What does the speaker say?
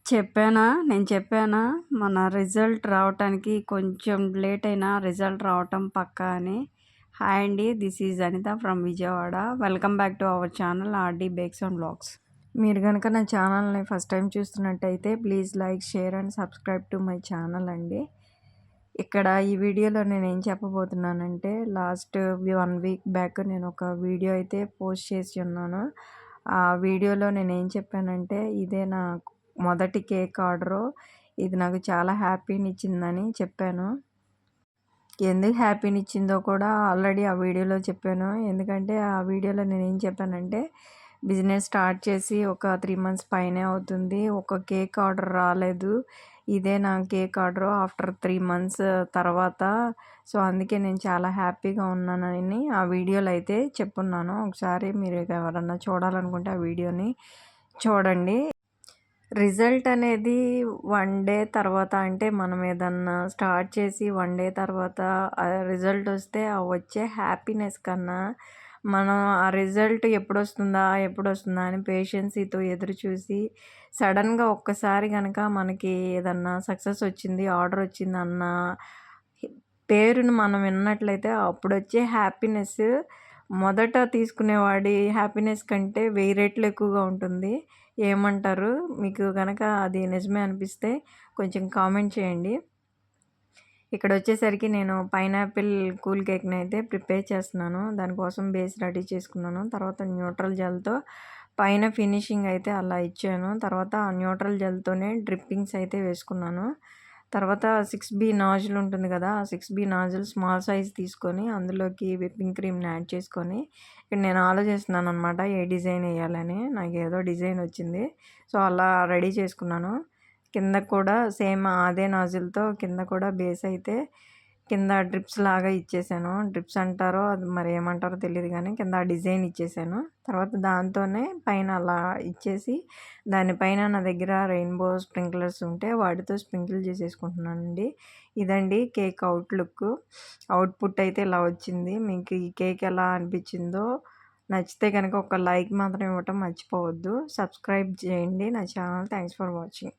చెప్పానా? నేను చెప్పానా? మన రిజల్ట్ రావటానికి కొంచెం లేట్ అయినా రిజల్ట్ రావటం పక్కా అని. హాయ్ అండి. This is Anitha from Vijayawada. Welcome back to our channel RD bakes and vlogs. మీరు గనక నా ఛానల్‌ని ఫస్ట్ టైం చూస్తున్నట్టయితే please like, share and subscribe to my channel అండి. ఇక్కడ ఈ వీడియోలో నేనేం చెప్పబోతున్నానంటే లాస్ట్ 1 వీక్ బ్యాక్ నేను ఒక వీడియో అయితే పోస్ట్ చేసి ఉన్నాను. ఆ వీడియోలో నేనేం చెప్పానంటే ఇదే నా మొదటి కేక్ ఆర్డరు. ఇది నాకు చాలా హ్యాపీనిచ్చిందని చెప్పాను. ఎందుకు హ్యాపీనిచ్చిందో కూడా ఆల్రెడీ ఆ వీడియోలో చెప్పాను. ఎందుకంటే ఆ వీడియోలో నేనేం చెప్పానంటే బిజినెస్ స్టార్ట్ చేసి ఒక 3 మంత్స్ పైనే అవుతుంది. ఒక కేక్ ఆర్డర్ రాలేదు. ఇదే నా కేక్ ఆర్డరు ఆఫ్టర్ 3 మంత్స్ తర్వాత. సో, అందుకే నేను చాలా హ్యాపీగా ఉన్నానని ఆ వీడియోలో అయితే చెప్పున్నాను. ఒకసారి మీరు ఎవరన్నా చూడాలనుకుంటే ఆ వీడియోని చూడండి. రిజల్ట్ అనేది 1 డే తర్వాత, అంటే మనం ఏదన్నా స్టార్ట్ చేసి 1 డే తర్వాత రిజల్ట్ వస్తే ఆ వచ్చే హ్యాపీనెస్ కన్నా మనం ఆ రిజల్ట్ ఎప్పుడొస్తుందా అని పేషెన్సీతో ఎదురు చూసి సడన్గా ఒక్కసారి కనుక మనకి ఏదన్నా సక్సెస్ వచ్చింది, ఆర్డర్ వచ్చిందన్న పేరును మనం విన్నట్లయితే అప్పుడొచ్చే హ్యాపీనెస్ మొదట తీసుకునేవాడి హ్యాపీనెస్ కంటే 1000 రెట్లు ఎక్కువగా ఉంటుంది. ఏమంటారు? మీకు గనక అది నిజమే అనిపిస్తే కొంచెం కామెంట్ చేయండి. ఇక్కడ వచ్చేసరికి నేను పైనాపిల్ కూల్ కేక్‌ని అయితే ప్రిపేర్ చేస్తున్నాను. దానికోసం బేస్ రెడీ చేసుకున్నాను. తర్వాత న్యూట్రల్ జెల్‌తో పైన ఫినిషింగ్ అయితే అలా ఇచ్చాను. తర్వాత ఆ న్యూట్రల్ జెల్‌తోనే డ్రిప్పింగ్స్ అయితే వేసుకున్నాను. తర్వాత 6B నాజిల్ ఉంటుంది కదా! ఆ 6B నాజిల్ స్మాల్ సైజ్ తీసుకొని అందులోకి విప్పింగ్ క్రీమ్‌ని యాడ్ చేసుకొని ఇక్కడ నేను ఆలోచిస్తున్నాననమాట ఏ డిజైన్ ఎయ్యాలని. నాకేదో డిజైన్ వచ్చింది. సో, అలా రెడీ చేసుకున్నాను. కింద కూడా సేమ్ అదే నాజిల్‌తో కింద కూడా బేస్ అయితే కింద డ్రిప్స్ లాగా ఇచ్చేసాను. డ్రిప్స్ అంటారో అది మరి ఏమంటారో తెలీదు గానీ కింద డిజైన్ ఇచ్చేసాను. తర్వాత దాంతోనే పైన అలా ఇచ్చేసి దానిపైన నా దగ్గర రెయిన్బో స్ప్రింక్లర్స్ ఉంటే వాటితో స్ప్రింకిల్ చేసేసుకుంటున్నానండి. ఇదండి కేక్ అవుట్‌పుట్ అయితే ఇలా వచ్చింది. మీకు ఈ కేక్ ఎలా అనిపించిందో నచ్చితే కనుక ఒక లైక్ మాత్రం ఇవ్వటం మర్చిపోవద్దు. సబ్స్క్రైబ్ చేయండి నా ఛానల్. Thanks for watching.